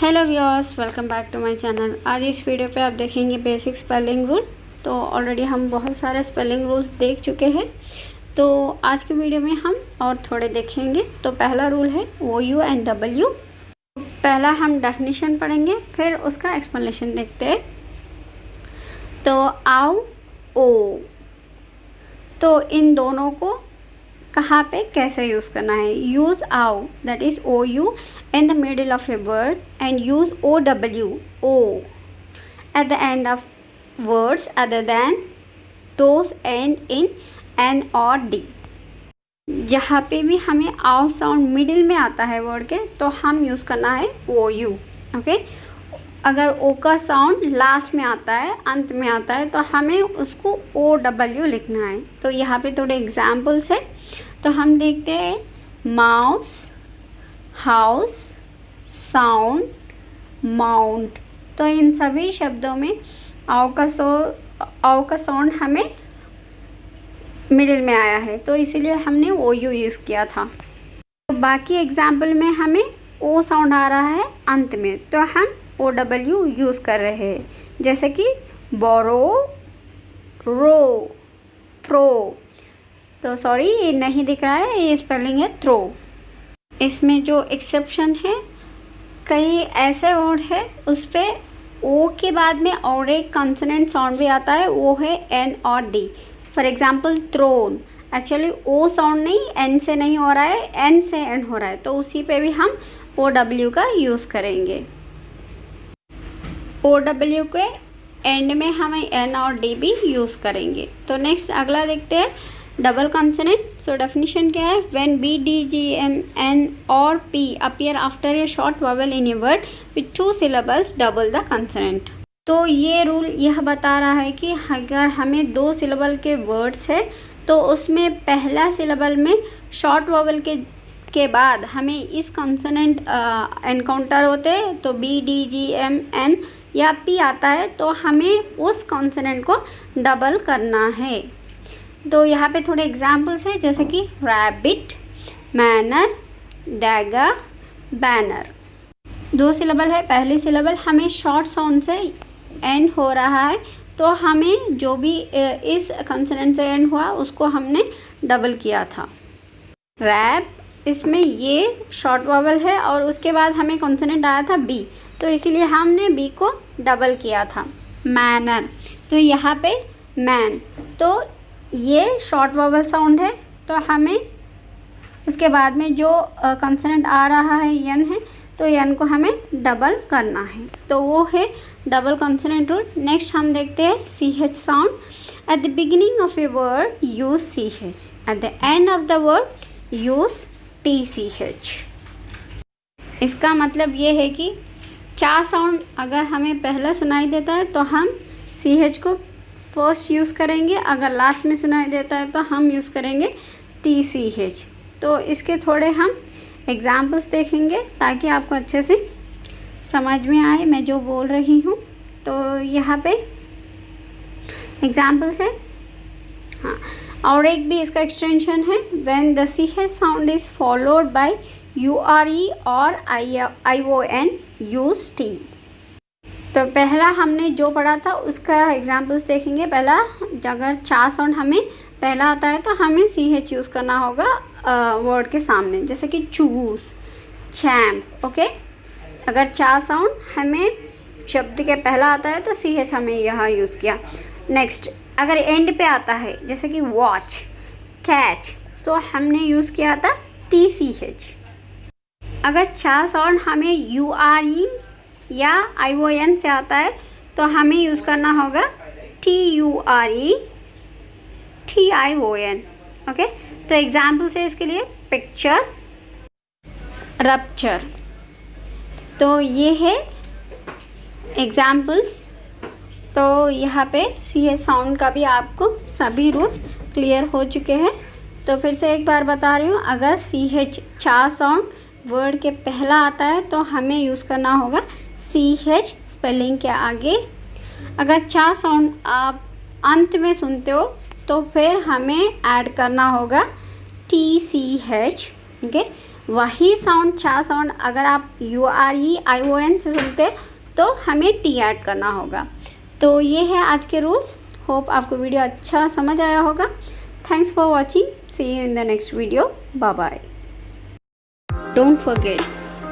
Hello viewers, welcome back to my channel. आज इस video पे आप देखेंगे बेसिक स्पेलिंग रूल। तो ऑलरेडी हम बहुत सारे स्पेलिंग रूल्स देख चुके हैं, तो आज के वीडियो में हम और थोड़े देखेंगे। तो पहला रूल है OU एंड W। पहला हम डेफिनेशन पढ़ेंगे, फिर उसका एक्सप्लेनेशन देखते हैं। तो आउ ओ, तो इन दोनों को कहाँ पे कैसे यूज़ करना है। यूज़ आउ, that is OU in the middle of a word, and use OW, O, at the end of words other than those end in N or D। जहाँ पे भी हमें आउ साउंड मिडिल में आता है वर्ड के, तो हम यूज़ करना है OU। ओके, अगर O का साउंड लास्ट में आता है, अंत में आता है, तो हमें उसको OW लिखना है। तो यहाँ पे थोड़े एग्जाम्पल्स है, तो हम देखते हैं माउस, हाउस, साउंड, माउंट। तो इन सभी शब्दों में आउ का साउंड हमें मिडिल में आया है, तो इसीलिए हमने OU यूज़ किया था। तो बाकी एग्जाम्पल में हमें O साउंड आ रहा है अंत में, तो हम OW यूज़ कर रहे हैं। जैसे कि बोरो, रो, थ्रो। तो सॉरी, ये नहीं दिख रहा है, ये स्पेलिंग है थ्रो। इसमें जो एक्सेप्शन है, कई ऐसे वर्ड है उस पे O के बाद में और एक कंसोनेंट साउंड भी आता है, वो है N और D। For example thrown, actually O sound नहीं, N से नहीं हो रहा है, N से N हो रहा है, तो उसी पे भी हम OW का यूज़ करेंगे। OW के एंड में हमें N और D भी यूज़ करेंगे। तो नेक्स्ट अगला देखते हैं, डबल कंसोनेंट। सो डेफिनेशन क्या है, when B, D, G, M, N और P appear after a short vowel in a word with 2 syllables double the consonant. तो ये रूल यह बता रहा है कि अगर हमें 2 syllable के वर्ड्स है, तो उसमें पहला सिलेबल में शॉर्ट वॉवेल के बाद हमें इस कंसोनेंट एनकाउंटर होते हैं, तो B, D, G, M, N या P आता है, तो हमें उस कंसोनेंट को डबल करना है। तो यहाँ पे थोड़े एग्जाम्पल्स हैं, जैसे कि rabbit, manner, dagger, banner. 2 syllable है, पहली सिलेबल हमें शॉर्ट साउंड से एंड हो रहा है, तो हमें जो भी इस कंसोनेंट से एंड हुआ उसको हमने डबल किया था। रैप, इसमें ये शॉर्ट वॉवेल है और उसके बाद हमें कंसोनेंट आया था B, तो इसीलिए हमने B को डबल किया था। मैनर, तो यहाँ पे मैन, तो ये शॉर्ट वॉवेल साउंड है, तो हमें उसके बाद में जो कंसोनेंट आ रहा है N है, तो N को हमें डबल करना है, तो वो है डबल कंसोनेंट रूल। नेक्स्ट हम देखते हैं CH sound. At the beginning of a word use CH, at the end of the word use TCH। इसका मतलब ये है कि चा साउंड अगर हमें पहला सुनाई देता है, तो हम CH को फर्स्ट यूज़ करेंगे, अगर लास्ट में सुनाई देता है तो हम यूज़ करेंगे TCH। तो इसके थोड़े हम एग्जाम्पल्स देखेंगे ताकि आपको अच्छे से समझ में आए मैं जो बोल रही हूँ। तो यहाँ पे एग्जाम्पल्स है, हाँ, और एक भी इसका एक्सटेंशन है, when the CH sound is followed by URE और ION यूज़ T। तो पहला हमने जो पढ़ा था उसका एग्जाम्पल्स देखेंगे। पहला, अगर चा साउंड हमें पहला आता है, तो हमें CH यूज़ करना होगा वर्ड के सामने, जैसे कि चूज, चैम्प। ओके, अगर चा साउंड हमें शब्द के पहला आता है, तो CH हमें यहाँ यूज़ किया। नेक्स्ट, अगर एंड पे आता है, जैसे कि वॉच, कैच, तो हमने यूज़ किया था TCH। अगर चा साउंड हमें URE या ION से आता है, तो हमें यूज़ करना होगा TURE, TION। ओके, तो एग्जाम्पल्स है इसके लिए, पिक्चर, रप्चर। तो ये है एग्जाम्पल्स। तो यहाँ पे CH साउंड का भी आपको सभी रूल्स क्लियर हो चुके हैं। तो फिर से एक बार बता रही हूँ, अगर CH चा साउंड वर्ड के पहला आता है, तो हमें यूज़ करना होगा CH स्पेलिंग के आगे। अगर चा साउंड आप अंत में सुनते हो, तो फिर हमें ऐड करना होगा TCH। ओके, वही साउंड 4 साउंड अगर आप UREION से सुनते तो हमें T ऐड करना होगा। तो ये है आज के रूल्स। होप आपको वीडियो अच्छा समझ आया होगा। Thanks for watching, see you in the next video, bye bye. Don't forget,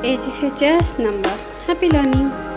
age is just number. Happy learning.